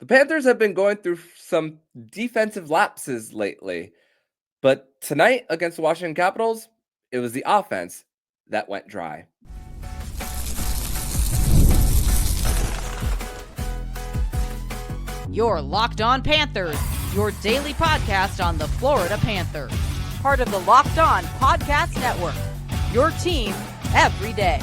The Panthers have been going through some defensive lapses lately, but tonight against the Washington Capitals, it was the offense that went dry. You're Locked On Panthers, your daily podcast on the Florida Panthers. Part of the Locked On Podcast Network, your team every day.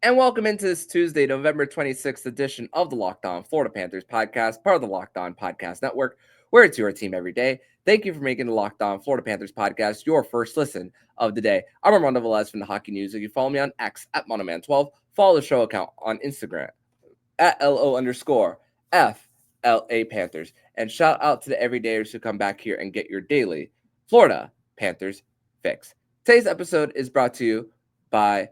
And welcome into this Tuesday, November 26th edition of the Locked On Florida Panthers podcast, part of the Locked On Podcast Network, where it's your team every day. Thank you for making the Locked On Florida Panthers podcast your first listen of the day. I'm Armando Velez from the Hockey News. You can follow me on X at Monoman12. Follow the show account on Instagram at LO_FLA Panthers. And shout out to the everydayers who come back here and get your daily Florida Panthers fix. Today's episode is brought to you by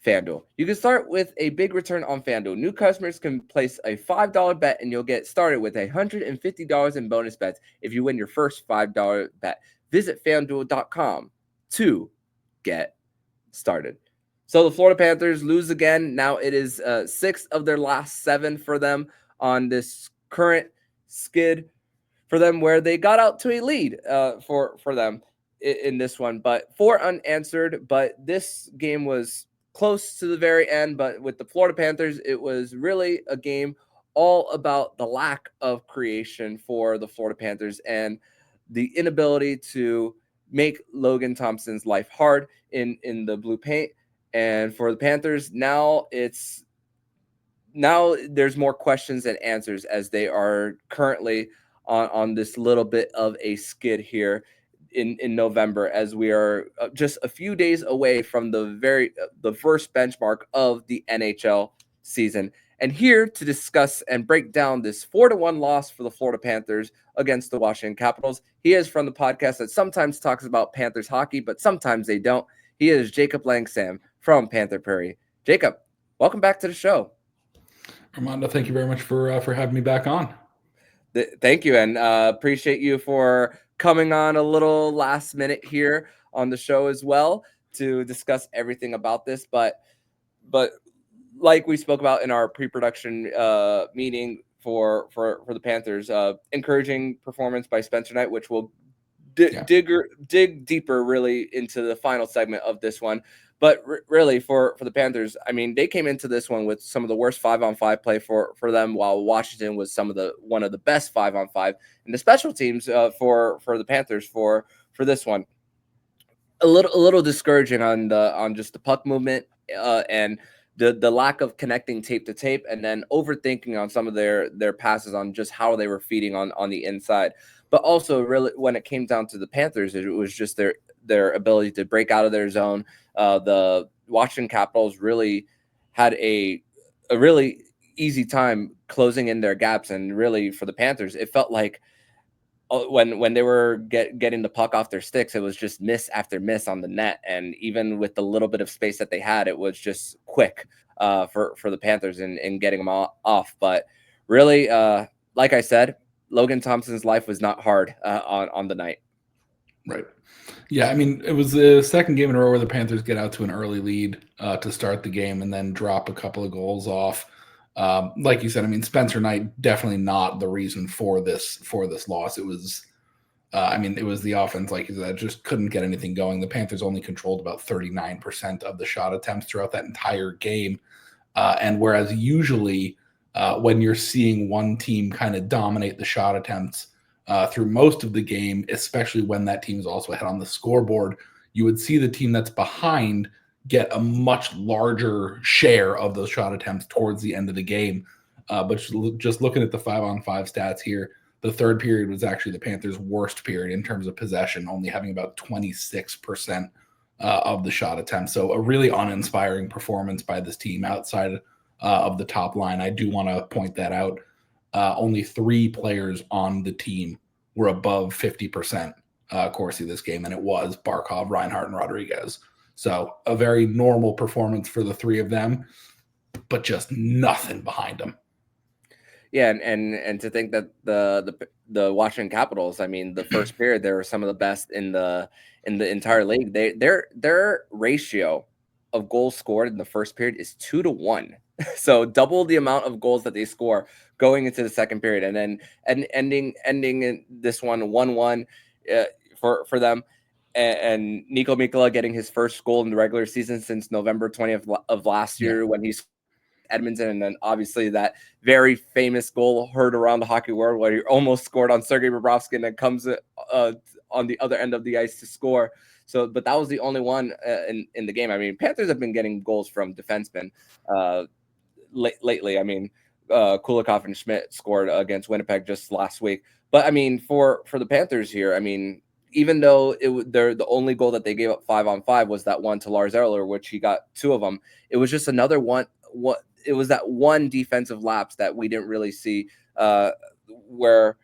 FanDuel. You can start with a big return on FanDuel. New customers can place a $5 bet and you'll get started with $150 in bonus bets if you win your first $5 bet. Visit FanDuel.com to get started. So the Florida Panthers lose again. Now it is 6 of their last 7 for them on this current skid for them, where they got out to a lead for them in this one, but 4 unanswered. But this game was close to the very end. But with the Florida Panthers, it was really a game all about the lack of creation for the Florida Panthers and the inability to make Logan Thompson's life hard in the blue paint. And for the Panthers, now there's more questions than answers, as they are currently on this little bit of a skid here in November, as we are just a few days away from the first benchmark of the NHL season. And here to discuss and break down this 4-1 loss for the Florida Panthers against the Washington Capitals, he is from the podcast that sometimes talks about Panthers hockey, but sometimes they don't. He is Jacob Langsam from Panther Pourri. Jacob, welcome back to the show. Armando, thank you very much for having me back on. Thank you, and appreciate you for coming on a little last minute here on the show as well to discuss everything about this. But like we spoke about in our pre-production meeting for the Panthers, encouraging performance by Spencer Knight, which will dig deeper really into the final segment of this one. But really for the Panthers, I mean, they came into this one with some of the worst 5-on-5 play for them, while Washington was one of the best 5-on-5. And the special teams for the Panthers for this one, a little discouraging on just the puck movement and the lack of connecting tape to tape, and then overthinking on some of their passes on just how they were feeding on the inside. But also, really, when it came down to the Panthers, it was just their ability to break out of their zone. The Washington Capitals really had a really easy time closing in their gaps, and really for the Panthers, it felt like when they were getting the puck off their sticks, it was just miss after miss on the net. And even with the little bit of space that they had, it was just quick for the Panthers in getting them off. But really, like I said, Logan Thompson's life was not hard on the night. Right. Yeah, I mean, it was the second game in a row where the Panthers get out to an early lead to start the game and then drop a couple of goals off. Like you said, I mean, Spencer Knight definitely not the reason for this loss. It was, it was the offense, like you said, just couldn't get anything going. The Panthers only controlled about 39% of the shot attempts throughout that entire game. And whereas usually when you're seeing one team kind of dominate the shot attempts through most of the game, especially when that team's also ahead on the scoreboard, you would see the team that's behind get a much larger share of those shot attempts towards the end of the game. But just looking at the 5-on-5 stats here, the third period was actually the Panthers' worst period in terms of possession, only having about 26% of the shot attempts. So a really uninspiring performance by this team outside of the top line. I do want to point that out. Only 3 players on the team were above 50% Corsi this game, and it was Barkov, Reinhart, and Rodriguez. So a very normal performance for the 3 of them, but just nothing behind them. Yeah, and to think that the Washington Capitals, I mean, the first period they were some of the best in the entire league. Their ratio of goals scored in the first period is 2-1 So double the amount of goals that they score going into the second period, and then ending in this one 1-1 for them. And Nico Mikkola getting his first goal in the regular season since November 20th of last year when he's Edmonton, and then obviously that very famous goal heard around the hockey world where he almost scored on Sergei Bobrovsky and then comes on the other end of the ice to score. So, but that was the only one in the game. I mean, Panthers have been getting goals from defensemen lately. I mean, Kulikov and Schmidt scored against Winnipeg just last week. But I mean, for the Panthers here, I mean, even though the only goal that they gave up 5-on-5 was that one to Lars Eller, which he got 2 of them. It was just another one. It was that one defensive lapse that we didn't really see, where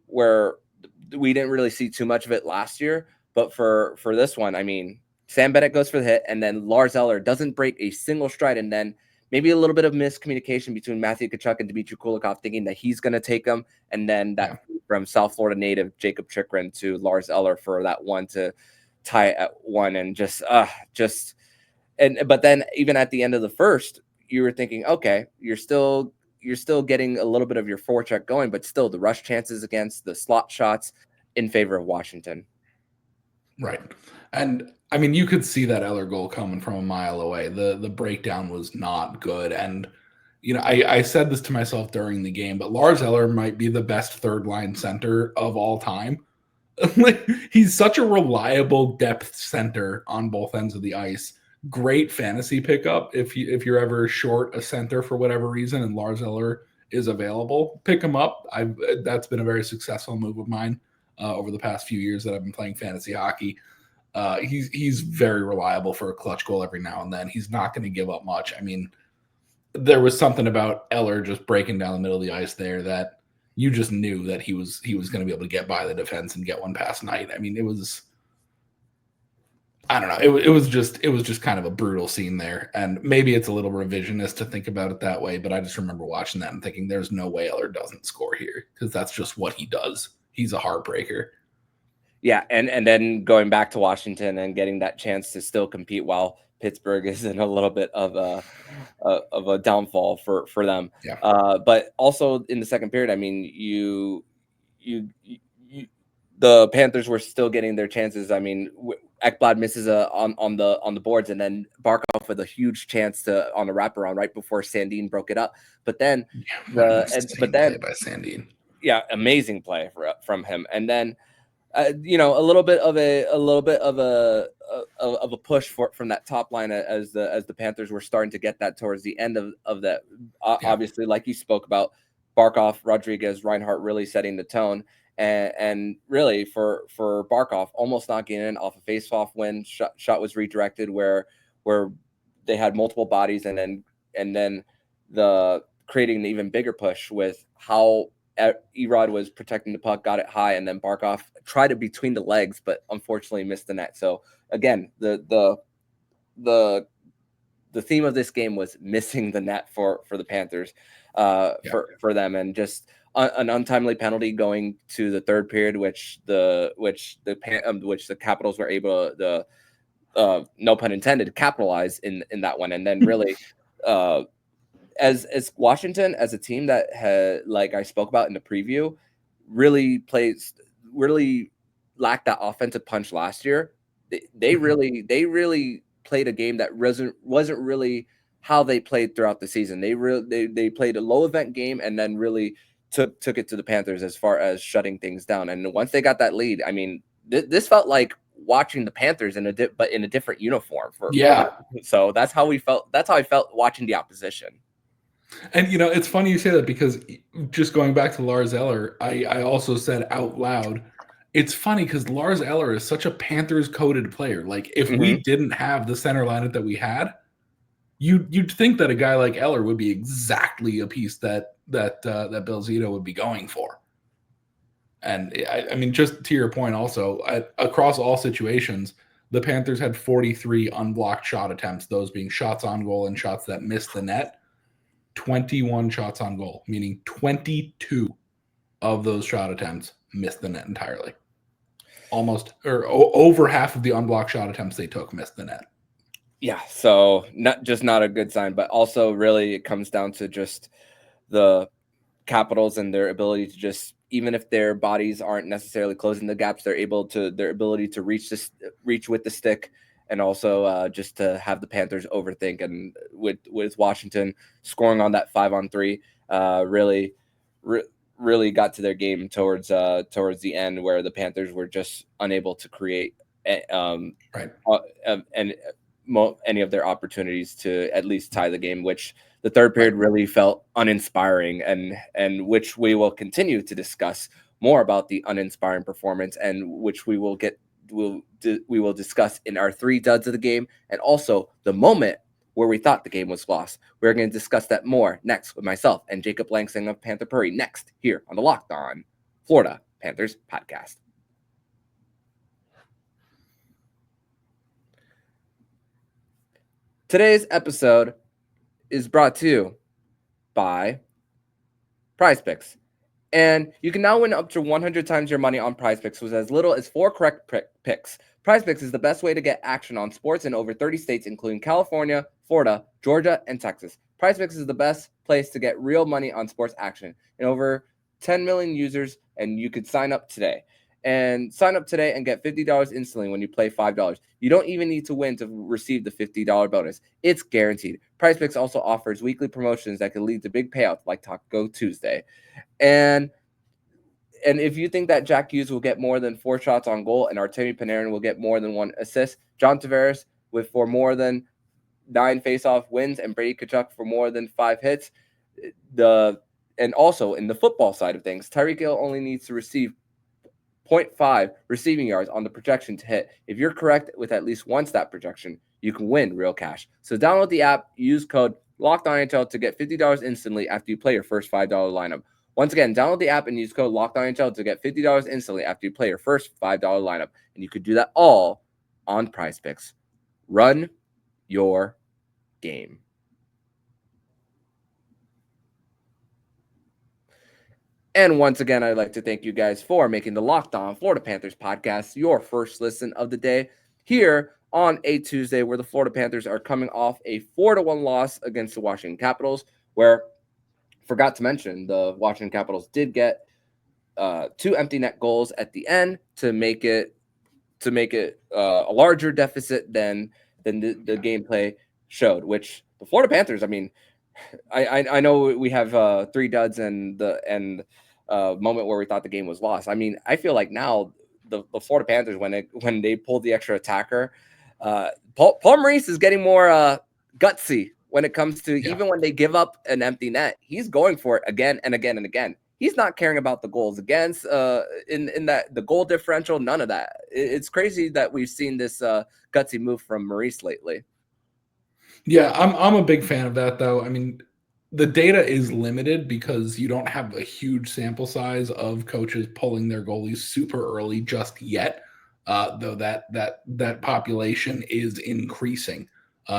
we didn't really see too much of it last year. But for this one, I mean, Sam Bennett goes for the hit, and then Lars Eller doesn't break a single stride, and then maybe a little bit of miscommunication between Matthew Tkachuk and Dmitry Kulikov, thinking that he's going to take him, and then that from South Florida native Jacob Chikrin to Lars Eller for that one to tie at 1, and but then even at the end of the first, you were thinking, okay, you're still getting a little bit of your forecheck going, but still the rush chances against the slot shots in favor of Washington. Right. And I mean, you could see that Eller goal coming from a mile away. The breakdown was not good. And, you know, I said this to myself during the game, but Lars Eller might be the best third line center of all time. He's such a reliable depth center on both ends of the ice. Great fantasy pickup if you're ever short a center for whatever reason and Lars Eller is available, pick him up. That's been a very successful move of mine over the past few years that I've been playing fantasy hockey. He's very reliable for a clutch goal every now and then. He's not going to give up much. I mean, there was something about Eller just breaking down the middle of the ice there that you just knew that he was going to be able to get by the defense and get one past Knight. I mean, it was, I don't know. It was just kind of a brutal scene there. And maybe it's a little revisionist to think about it that way, but I just remember watching that and thinking there's no way Eller doesn't score here because that's just what he does. He's a heartbreaker. Yeah, and then going back to Washington and getting that chance to still compete while Pittsburgh is in a little bit of a downfall for them. Yeah. But also in the second period, I mean, the Panthers were still getting their chances. I mean, Ekblad misses on the boards, and then Barkov with a huge chance on the wraparound right before Sandin broke it up. But then play by Sandin. Yeah, amazing play from him, and then. A little bit of a push from that top line as the Panthers were starting to get that towards the end of that. Obviously, like you spoke about, Barkov, Rodriguez, Reinhart really setting the tone, and really for Barkov almost knocking in off a face-off when shot was redirected where they had multiple bodies, and then the creating an even bigger push with how Erod was protecting the puck, got it high, and then Barkov tried it between the legs, but unfortunately missed the net. So again, the theme of this game was missing the net for the Panthers, for them, and just an untimely penalty going to the third period, which the Capitals were able to, no pun intended, capitalize in that one, and then really. As Washington, as a team that had, like I spoke about in the preview, really lacked that offensive punch last year. They really played a game that wasn't really how they played throughout the season. They played a low event game and then really took it to the Panthers as far as shutting things down. And once they got that lead, I mean, this felt like watching the Panthers in a different uniform. So that's how we felt. That's how I felt watching the opposition. And, it's funny you say that because just going back to Lars Eller, I also said out loud, it's funny because Lars Eller is such a Panthers-coded player. Like, if we didn't have the center lineup that we had, you'd think that a guy like Eller would be exactly a piece that Bill Zito would be going for. And, I mean, just to your point also, across all situations, the Panthers had 43 unblocked shot attempts, those being shots on goal and shots that missed the net. 21 shots on goal, meaning 22 of those shot attempts missed the net entirely. Almost, or over half of the unblocked shot attempts they took missed the net. Yeah, so not a good sign, but also really it comes down to just the Capitals and their ability to just, even if their bodies aren't necessarily closing the gaps, their ability to reach with the stick, and also just to have the Panthers overthink. And with Washington scoring on that 5-on-3, really really got to their game towards the end, where the Panthers were just unable to create Right. and any of their opportunities to at least tie the game, which the third period really felt uninspiring, and which we will continue to discuss more about the uninspiring performance, and which we will discuss in our 3 duds of the game, and also the moment where we thought the game was lost. We're going to discuss that more next with myself and Jacob Langsam of Panther Pourri, next here on the Locked On Florida Panthers podcast. Today's episode is brought to you by PrizePicks. And you can now win up to 100 times your money on PrizePicks with as little as 4 correct picks. PrizePicks is the best way to get action on sports in over 30 states, including California, Florida, Georgia, and Texas. PrizePicks is the best place to get real money on sports action. In over 10 million users, and you could sign up today. And sign up today and get $50 instantly when you play $5. You don't even need to win to receive the $50 bonus. It's guaranteed. PrizePicks also offers weekly promotions that can lead to big payouts like Taco Tuesday. And if you think that Jack Hughes will get more than 4 shots on goal and Artemi Panarin will get more than 1 assist, John Tavares for more than 9 faceoff wins, and Brady Tkachuk for more than 5 hits. And also in the football side of things, Tyreek Hill only needs to receive 0.5 receiving yards on the projection to hit. If you're correct with at least one stat projection, you can win real cash. So download the app, use code LOCKEDONNHL to get $50 instantly after you play your first $5 lineup. Once again, download the app and use code LOCKEDONNHL to get $50 instantly after you play your first $5 lineup. And you could do that all on PrizePicks. Run your game. And once again, I'd like to thank you guys for making the Locked On Florida Panthers podcast your first listen of the day here on a Tuesday, where the Florida Panthers are coming off a 4-1 loss against the Washington Capitals, where, forgot to mention, the Washington Capitals did get 2 empty net goals at the end to make it a larger deficit than the gameplay showed, which the Florida Panthers, I mean, I know we have 3 duds and the moment where we thought the game was lost. I mean, I feel like now the Florida Panthers, when they pulled the extra attacker, Paul Maurice is getting more gutsy when it comes to even when they give up an empty net, he's going for it again and again and again. He's not caring about the goals against in that the goal differential, none of that. It's crazy that we've seen this gutsy move from Maurice lately. Yeah, I'm a big fan of that, though. I mean, the data is limited because you don't have a huge sample size of coaches pulling their goalies super early just yet, though that population is increasing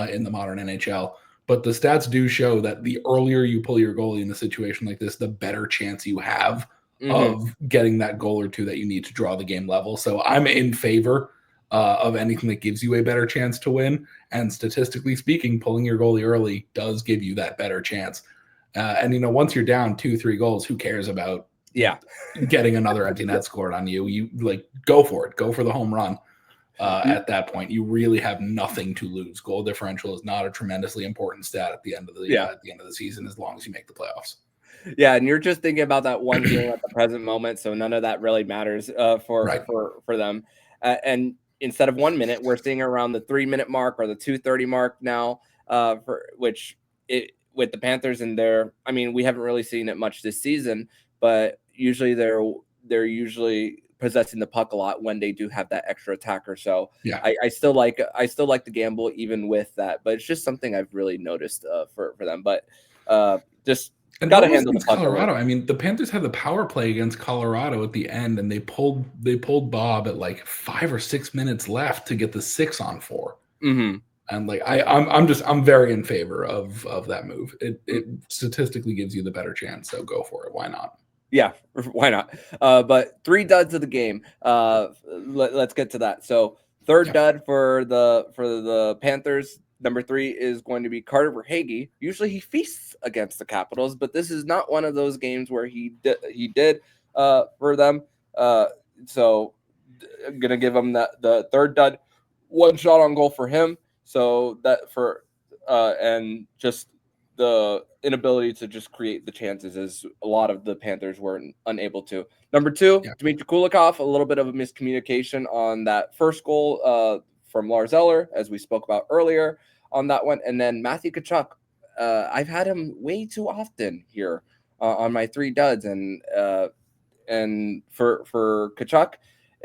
in the modern NHL. But the stats do show that the earlier you pull your goalie in a situation like this, the better chance you have of getting that goal or 2 that you need to draw the game level. So I'm in favor of anything that gives you a better chance to win. And statistically speaking, pulling your goalie early does give you that better chance. And, once you're down 2-3 goals, who cares about getting another empty net scored on you? You go for it. Go for the home run. At that point, you really have nothing to lose. Goal differential is not a tremendously important stat at the end of the season, as long as you make the playoffs. Yeah, and you're just thinking about that one game at the present moment, so none of that really matters for them. And instead of 1 minute, we're seeing around the 3-minute mark or the 2:30 mark now, with the Panthers and I mean, we haven't really seen it much this season, but usually they're usually possessing the puck a lot when they do have that extra attacker. So yeah, I still like the gamble even with that, but it's just something I've really noticed for them. But just got to handle the puck. Colorado. I mean, the Panthers had the power play against Colorado at the end, and they pulled Bob at 5 or 6 minutes left to get the 6-on-4. Mm-hmm. And I'm very in favor of that move. It statistically gives you the better chance, so go for it. Why not? Yeah, why not? But 3 duds of the game. Let's get to that. So third dud for the Panthers. Number 3 is going to be Carter Verhaeghe. Usually he feasts against the Capitals, but this is not one of those games where he did for them. So I'm going to give him the third dud. 1 shot on goal for him. So that for and just the inability to just create the chances as a lot of the Panthers were unable to. Number 2, Dmitry Kulikov, a little bit of a miscommunication on that first goal from Lars Eller, as we spoke about earlier on that one. And then Matthew Tkachuk, I've had him way too often here on my 3 duds. And for Tkachuk,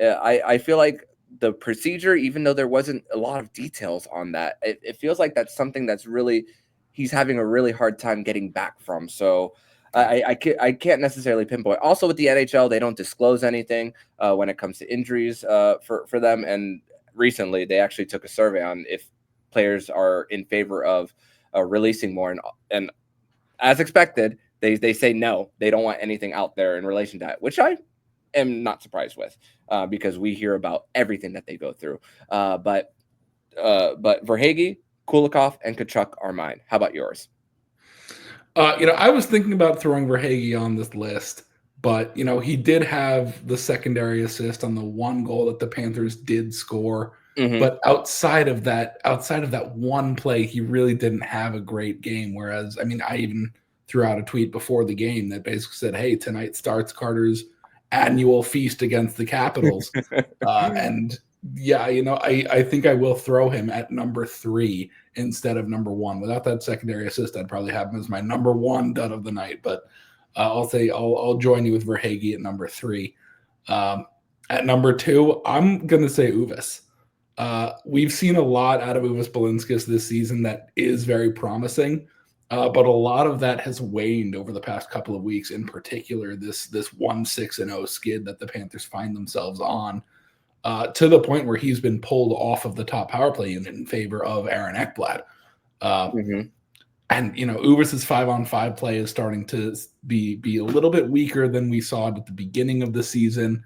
I feel like the procedure, even though there wasn't a lot of details on that, it feels like that's something that's really, he's having a really hard time getting back from. So I can't necessarily pinpoint. Also with the NHL, they don't disclose anything when it comes to injuries for them. And recently they actually took a survey on if players are in favor of releasing more. And as expected, they say no, they don't want anything out there in relation to that, which I am not surprised with because we hear about everything that they go through. But Verhaeghe, Kulikov, and Tkachuk are mine. How about yours? I was thinking about throwing Verhaeghe on this list, but he did have the secondary assist on the 1 goal that the Panthers did score. Mm-hmm. But outside of that 1 play, he really didn't have a great game. Whereas, I even threw out a tweet before the game that basically said, "Hey, tonight starts Carter's annual feast against the Capitals." And yeah, I think I will throw him at number 3 instead of number 1. Without that secondary assist, I'd probably have him as my number 1 dud of the night. But I'll join you with Verhaeghe at number 3. At number 2, I'm gonna say Uvis. We've seen a lot out of Uvis Balinskis this season that is very promising. But a lot of that has waned over the past couple of weeks, in particular this 1-6-0 skid that the Panthers find themselves on, to the point where he's been pulled off of the top power play unit in favor of Aaron Ekblad. And Uvis's 5-on-5 play is starting to be a little bit weaker than we saw at the beginning of the season.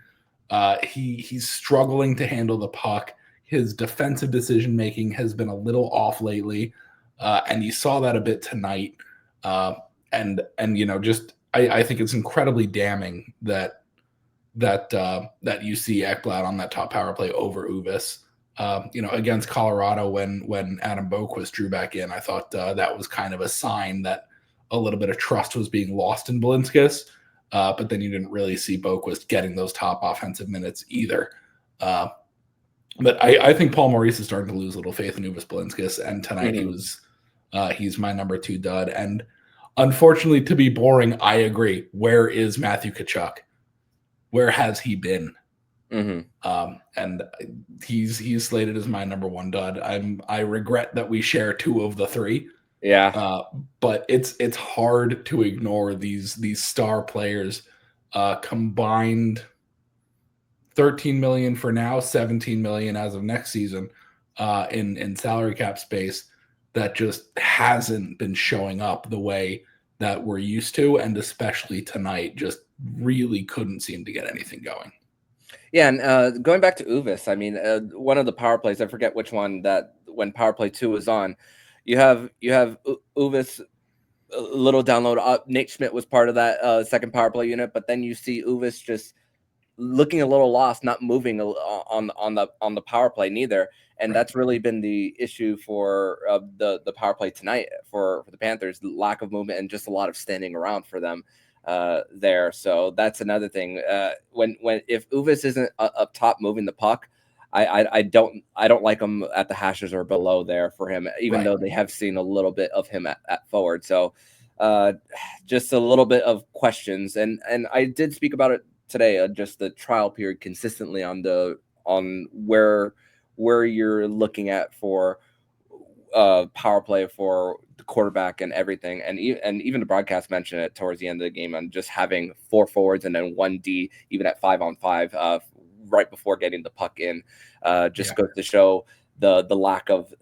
He's struggling to handle the puck. His defensive decision making has been a little off lately. And you saw that a bit tonight. And I think it's incredibly damning that you see Ekblad on that top power play over Uvis. Against Colorado when Adam Boqvist drew back in, I thought that was kind of a sign that a little bit of trust was being lost in Balinskis. But then you didn't really see Boqvist getting those top offensive minutes either. But I think Paul Maurice is starting to lose a little faith in Uvis Balinskis, and tonight he's my number 2 dud. And unfortunately, to be boring, I agree. Where is Matthew Tkachuk? Where has he been? And he's slated as my number 1 dud. I regret that we share 2 of the 3. Yeah. But it's hard to ignore these star players. Combined $13 million for now, $17 million as of next season in salary cap space. That just hasn't been showing up the way that we're used to, and especially tonight, just really couldn't seem to get anything going. Yeah, and going back to Uvis, one of the power plays, I forget which one, that when power play 2 was on, you have Uvis, a little download. Nate Schmidt was part of that second power play unit, but then you see Uvis just looking a little lost, not moving on the power play neither. And that's really been the issue for the power play tonight for the Panthers, lack of movement and just a lot of standing around for them there. So that's another thing. When if Uvis isn't up top moving the puck, I don't like him at the hashes or below there for him, even though they have seen a little bit of him at forward. So just a little bit of questions. And I did speak about it today, just the trial period consistently on where you're looking at for power play for the quarterback and everything. And even the broadcast mentioned it towards the end of the game on just having 4 forwards and then 1 D, even at 5-on-5, right before getting the puck in, goes to show the lack of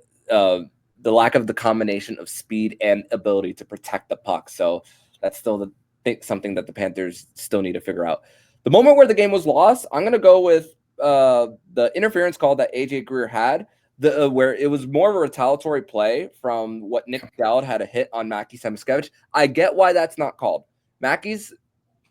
the combination of speed and ability to protect the puck. So that's still something that the Panthers still need to figure out. The moment where the game was lost, I'm going to go with the interference call that AJ Greer had. where it was more of a retaliatory play from what Nick Dowd had a hit on Mackie Samoskevich. I get why that's not called. Mackie's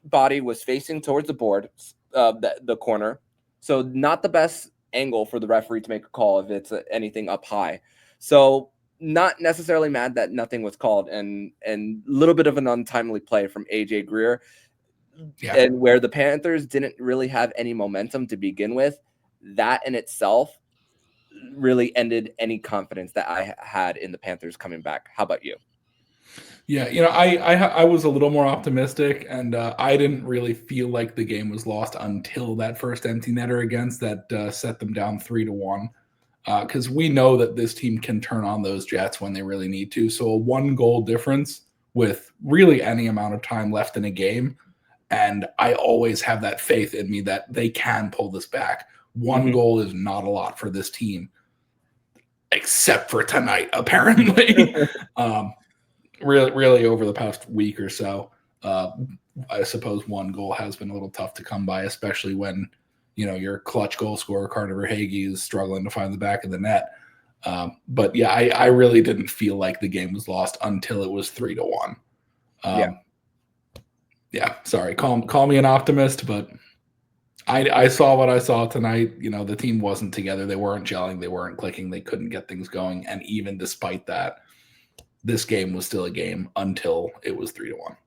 body was facing towards the board, the corner, so not the best angle for the referee to make a call if it's anything up high. So not necessarily mad that nothing was called, and a little bit of an untimely play from AJ Greer. Yeah. And where the Panthers didn't really have any momentum to begin with, that in itself really ended any confidence that I had in the Panthers coming back. How about you? Yeah, I was a little more optimistic, and I didn't really feel like the game was lost until that first empty netter against that set them down 3-1. Because we know that this team can turn on those Jets when they really need to. So a 1-goal difference with really any amount of time left in a game, and I always have that faith in me that they can pull this back. One goal is not a lot for this team, except for tonight, apparently. Really over the past week or so, I suppose 1 goal has been a little tough to come by, especially when, your clutch goal scorer, Carter Verhaeghe, is struggling to find the back of the net. But yeah, I really didn't feel like the game was lost until it was 3-1. Yeah, sorry. Call me an optimist, but I saw what I saw tonight. The team wasn't together. They weren't gelling. They weren't clicking. They couldn't get things going. And even despite that, this game was still a game until it was 3-1.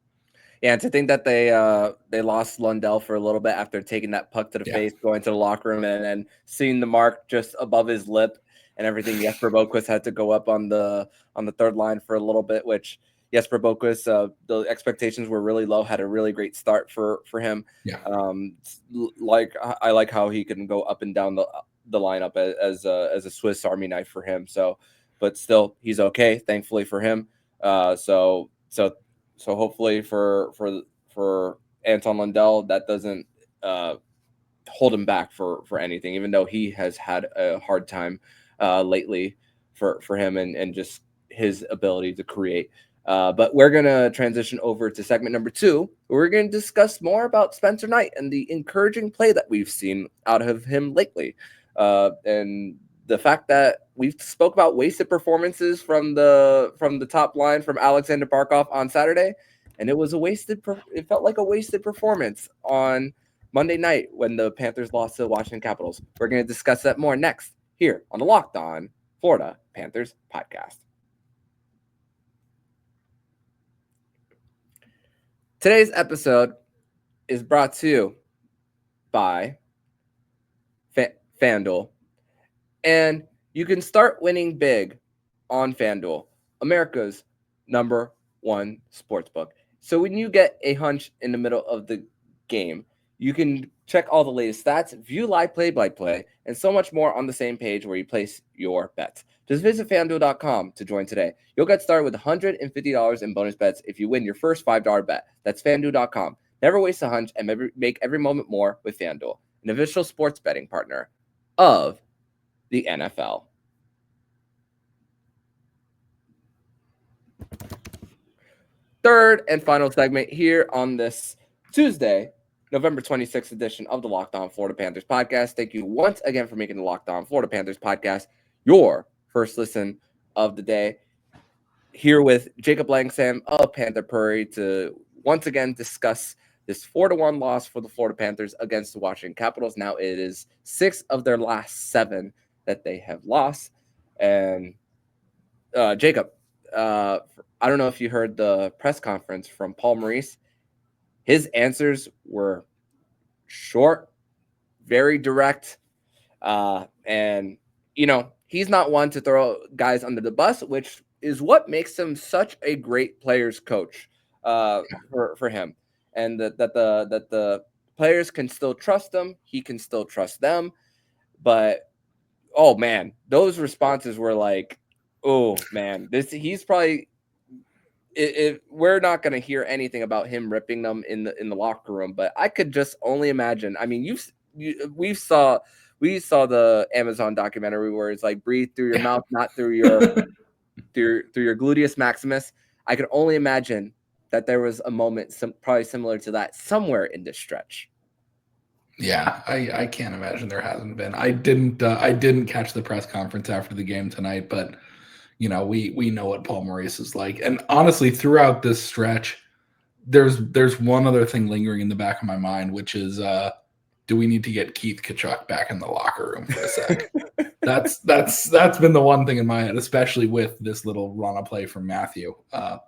Yeah, and to think that they lost Lundell for a little bit after taking that puck to the face, going to the locker room, and seeing the mark just above his lip and everything. Jesper Boquist had to go up on the third line for a little bit, which Jesper Boquist, the expectations were really low. Had a really great start for him. Yeah. I like how he can go up and down the lineup as a Swiss Army knife for him. So, but still, he's okay. Thankfully for him. So hopefully for Anton Lundell, that doesn't hold him back for anything, even though he has had a hard time lately for him and just his ability to create. But we're going to transition over to segment number 2. We're going to discuss more about Spencer Knight and the encouraging play that we've seen out of him lately. And the fact that we spoke about wasted performances from the top line from Alexander Barkov on Saturday, and it felt like a wasted performance on Monday night when the Panthers lost to the Washington Capitals. We're going to discuss that more next here on the Locked On Florida Panthers podcast. Today's episode is brought to you by FanDuel. And you can start winning big on FanDuel, America's #1 sportsbook. So when you get a hunch in the middle of the game, you can check all the latest stats, view live play-by-play, and so much more on the same page where you place your bets. Just visit FanDuel.com to join today. You'll get started with $150 in bonus bets if you win your first $5 bet. That's FanDuel.com. Never waste a hunch and make every moment more with FanDuel, an official sports betting partner of the NFL. Third and final segment here on this Tuesday, November 26th edition of the Locked On Florida Panthers podcast. Thank you once again for making the Locked On Florida Panthers podcast your first listen of the day. Here with Jacob Langsam of Panther Pourri to once again discuss this 4-1 loss for the Florida Panthers against the Washington Capitals. Now it is 6 of their last 7 that they have lost. And Jacob, I don't know if you heard the press conference from Paul Maurice. His answers were short, very direct. And, he's not one to throw guys under the bus, which is what makes him such a great players coach for him. And that the players can still trust him. He can still trust them. But, oh, man, those responses were like, oh, man, he's probably we're not going to hear anything about him ripping them in the locker room, but I could just only imagine. I mean, we saw the Amazon documentary where it's like breathe through your mouth, not through your through your gluteus maximus. I could only imagine that there was a moment probably similar to that somewhere in this stretch. Yeah, I can't imagine there hasn't been. I didn't catch the press conference after the game tonight, but we know what Paul Maurice is like. And honestly, throughout this stretch, there's one other thing lingering in the back of my mind, which is do we need to get Keith Kachuk back in the locker room for a sec? that's been the one thing in my head, especially with this little run of play from Matthew. Paul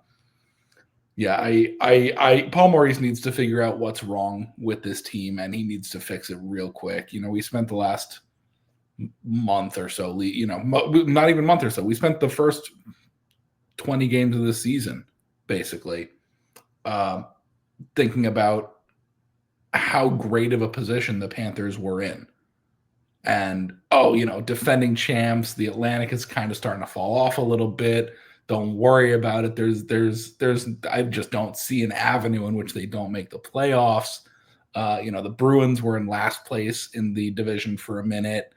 Maurice needs to figure out what's wrong with this team, and he needs to fix it real quick. We spent the last month or so, not even month or so. We spent the first 20 games of the season, basically, thinking about how great of a position the Panthers were in. And, defending champs, the Atlantic is kind of starting to fall off a little bit. Don't worry about it. I just don't see an avenue in which they don't make the playoffs. The Bruins were in last place in the division for a minute.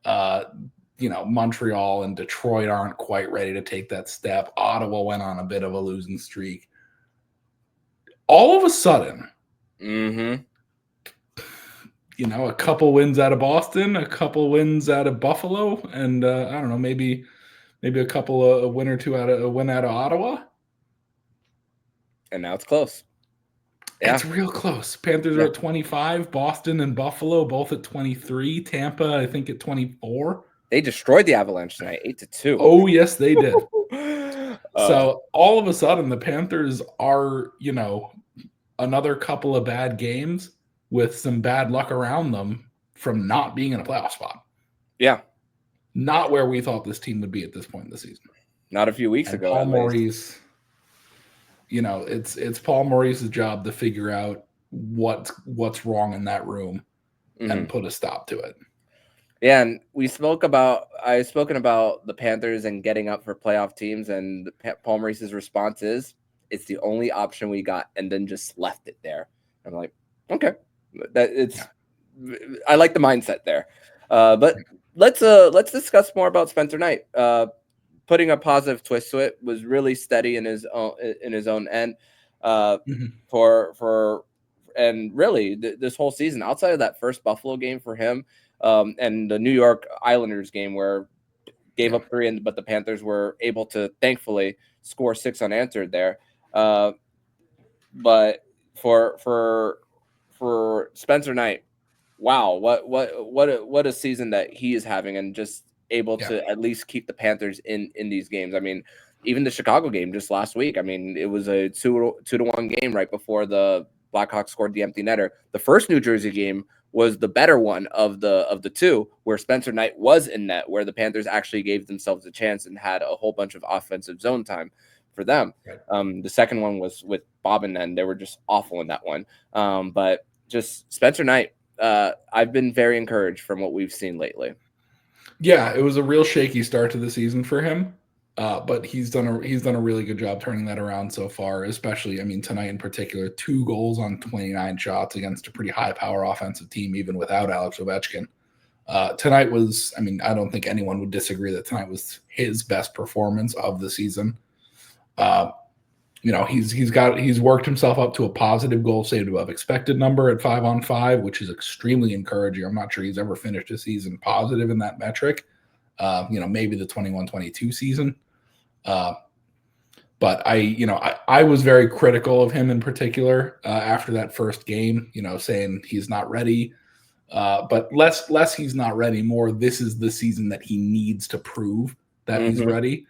Montreal and Detroit aren't quite ready to take that step. Ottawa went on a bit of a losing streak. All of a sudden, a couple wins out of Boston, a couple wins out of Buffalo, and I don't know, maybe a couple of a win out of Ottawa. And now it's close. Yeah. It's real close. Panthers are at 25, Boston and Buffalo both at 23, Tampa, I think, at 24. They destroyed the Avalanche tonight, 8-2. Oh, yes, they did. So all of a sudden, the Panthers are, another couple of bad games with some bad luck around them from not being in a playoff spot. Yeah. Not where we thought this team would be at this point in the season. Not a few weeks ago. Paul Maurice, it's Paul Maurice's job to figure out what's wrong in that room and put a stop to it. Yeah, and I've spoken about the Panthers and getting up for playoff teams, and Paul Maurice's response is, it's the only option we got, and then just left it there. I'm like, okay, I like the mindset there. But let's discuss more about Spencer Knight. Putting a positive twist to it, was really steady in his own end. And really this whole season, outside of that first Buffalo game for him, and the New York Islanders game where gave up 3, but the Panthers were able to thankfully score 6 unanswered there. But for Spencer Knight, wow, what a season that he is having, and just able to at least keep the Panthers in these games. I mean, even the Chicago game just last week, I mean, it was a 2-1 game right before the Blackhawks scored the empty netter. The first New Jersey game was the better one of the two, where Spencer Knight was in net, where the Panthers actually gave themselves a chance and had a whole bunch of offensive zone time for them. The second one was with Bobbin, and they were just awful in that one. But just Spencer Knight, I've been very encouraged from what we've seen lately. Yeah, it was a real shaky start to the season for him, but he's done a really good job turning that around so far. Especially, I mean, tonight in particular, 2 goals on 29 shots against a pretty high power offensive team, even without Alex Ovechkin. Tonight was, I mean, I don't think anyone would disagree that tonight was his best performance of the season. He's worked himself up to a positive goal saved above expected number at 5-on-5, which is extremely encouraging. I'm not sure he's ever finished a season positive in that metric. Maybe the 21-22 season. But I was very critical of him in particular after that first game, saying he's not ready. But less he's not ready, more this is the season that he needs to prove that he's ready.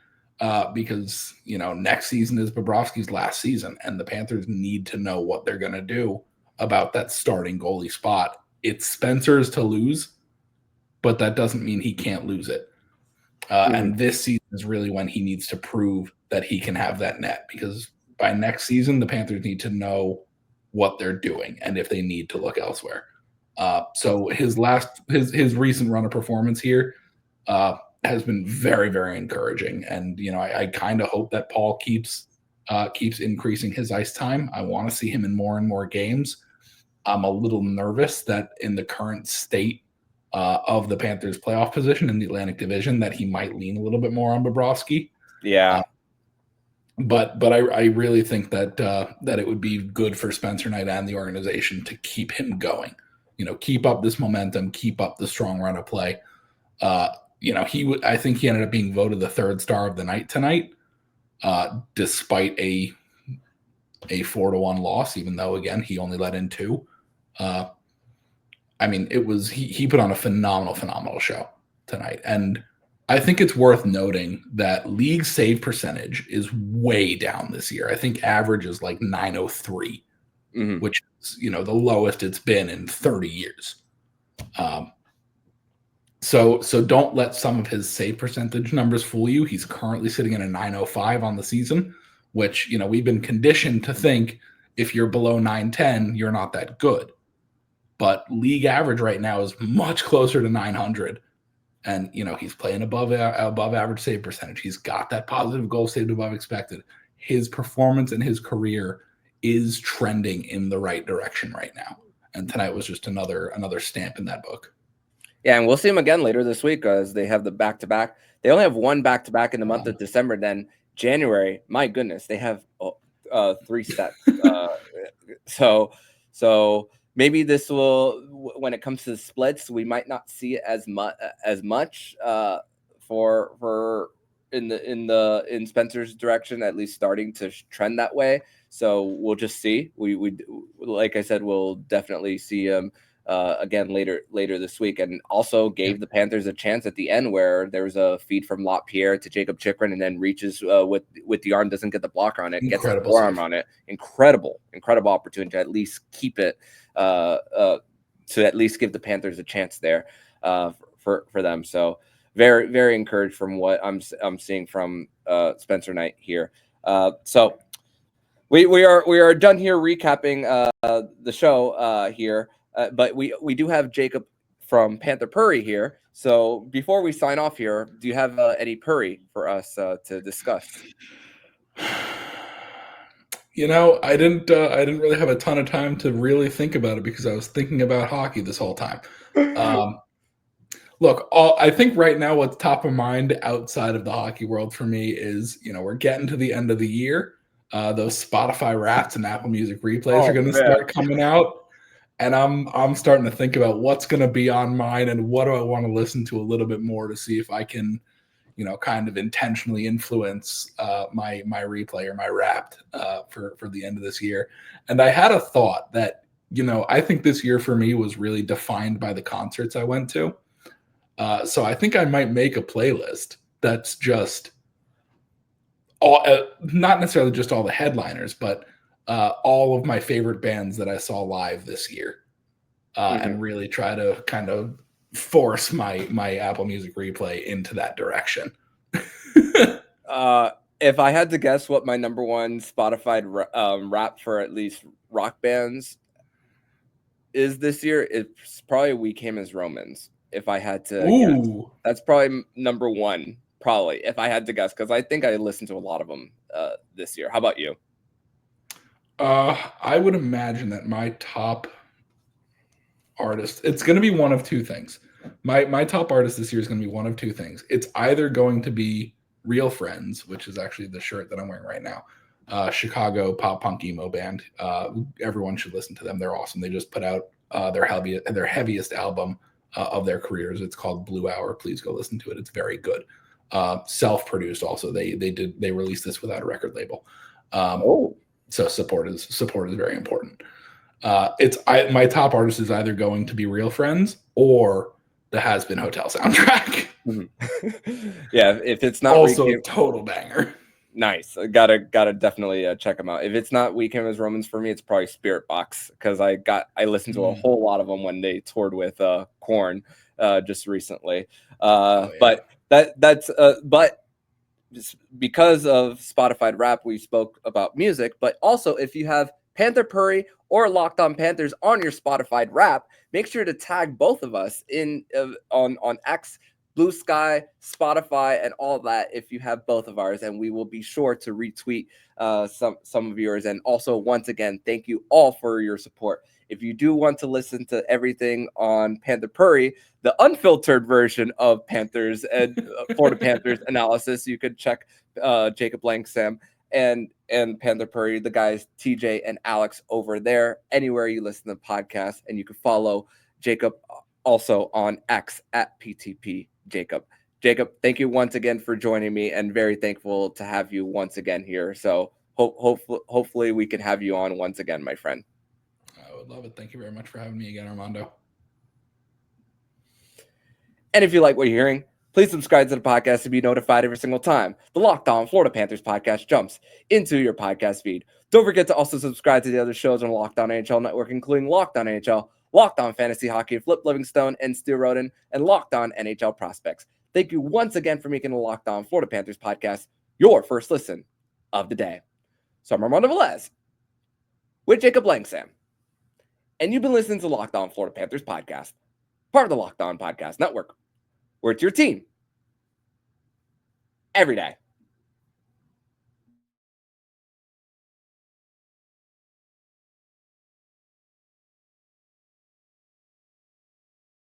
Because, next season is Bobrovsky's last season, and the Panthers need to know what they're going to do about that starting goalie spot. It's Spencer's to lose, but that doesn't mean he can't lose it. And this season is really when he needs to prove that he can have that net, because by next season, the Panthers need to know what they're doing and if they need to look elsewhere. So his recent run of performance here, has been very, very encouraging. And, I kind of hope that Paul keeps increasing his ice time. I want to see him in more and more games. I'm a little nervous that in the current state of the Panthers playoff position in the Atlantic Division, that he might lean a little bit more on Bobrovsky. Yeah. But I really think that it would be good for Spencer Knight and the organization to keep him going. keep up this momentum, keep up the strong run of play. I think he ended up being voted the third star of the night tonight, despite a 4-1 loss, even though, again, he only let in 2. He put on a phenomenal show tonight. And I think it's worth noting that league save percentage is way down this year. I think average is like 903, which is, the lowest it's been in 30 years. So don't let some of his save percentage numbers fool you. He's currently sitting at a 905 on the season, which, we've been conditioned to think if you're below 910, you're not that good. But league average right now is much closer to 900. And, he's playing above average save percentage. He's got that positive goal saved above expected. His performance in his career is trending in the right direction right now. And tonight was just another stamp in that book. Yeah, and we'll see him again later this week as they have the back-to-back. They only have one back-to-back in the month of December. Then January, my goodness, they have 3 sets. So maybe this will, when it comes to the splits, we might not see it as much for in Spencer's direction, at least starting to trend that way. So we'll just see. We like I said, we'll definitely see him again later this week, and also gave the Panthers a chance at the end where there was a feed from Lapierre to Jacob Chikrin and then reaches with the arm, doesn't get the blocker on it, gets the forearm on it. Incredible opportunity to at least keep it, to at least give the Panthers a chance there for them. So very, very encouraged from what I'm seeing from Spencer Knight here. So we are done here recapping the show here. But we do have Jacob from Panther Pourri here. So before we sign off here, do you have any Pourri for us to discuss? I didn't really have a ton of time to really think about it because I was thinking about hockey this whole time. Look, I think right now what's top of mind outside of the hockey world for me is, we're getting to the end of the year. Those Spotify Wrapped and Apple Music replays are going to start coming out. And I'm starting to think about what's going to be on mine and what do I want to listen to a little bit more to see if I can, kind of intentionally influence my replay or my Wrapped for the end of this year. And I had a thought that, I think this year for me was really defined by the concerts I went to. So I think I might make a playlist that's just all, not necessarily just all the headliners, but all of my favorite bands that I saw live this year, and really try to kind of force my Apple Music replay into that direction. If I had to guess what my number one Spotify rap for at least rock bands is this year, it's probably We Came as Romans. If I had to guess, that's probably number one, probably, if I had to guess, because I think I listened to a lot of them this year. How about you? I would imagine that my top artist, it's going to be one of two things. My top artist this year is going to be one of two things. It's either going to be Real Friends, which is actually the shirt that I'm wearing right now. Chicago pop punk emo band. Everyone should listen to them. They're awesome. They just put out their heaviest album of their careers. It's called Blue Hour. Please go listen to it. It's very good. Self-produced also. They released this without a record label. So support is very important. My top artist is either going to be Real Friends or the Has Been Hotel soundtrack. Yeah, if it's not also a total banger. Nice. Gotta definitely check them out. If it's not We Came as Romans for me, it's probably Spirit Box, because I listened to a whole lot of them when they toured with Korn just recently. But because of Spotify Rap, we spoke about music, but also if you have Panther Pourri or Locked On Panthers on your Spotify Rap, make sure to tag both of us in on X, Blue Sky, Spotify, and all that if you have both of ours, and we will be sure to retweet some of yours. And also, once again, thank you all for your support. If you do want to listen to everything on Panther Pourri, the unfiltered version of Panthers and Florida Panthers analysis, you could check Jacob Langsam and Panther Pourri, the guys TJ and Alex over there, anywhere you listen to the podcast, and you can follow Jacob, also on X at PTP Jacob. Jacob, thank you once again for joining me, and very thankful to have you once again here. So hopefully we can have you on once again, my friend. I would love it. Thank you very much for having me again, Armando. And if you like what you're hearing, please subscribe to the podcast to be notified every single time the Locked On Florida Panthers podcast jumps into your podcast feed. Don't forget to also subscribe to the other shows on the Locked On NHL Network, including Locked On NHL, Locked On Fantasy Hockey, Flip Livingstone and Stu Roden, and Locked On NHL Prospects. Thank you once again for making the Locked On Florida Panthers podcast your first listen of the day. So I'm Armando Velez with Jacob Langsam, and you've been listening to Locked On Florida Panthers podcast, part of the Locked On Podcast Network, where it's your team every day.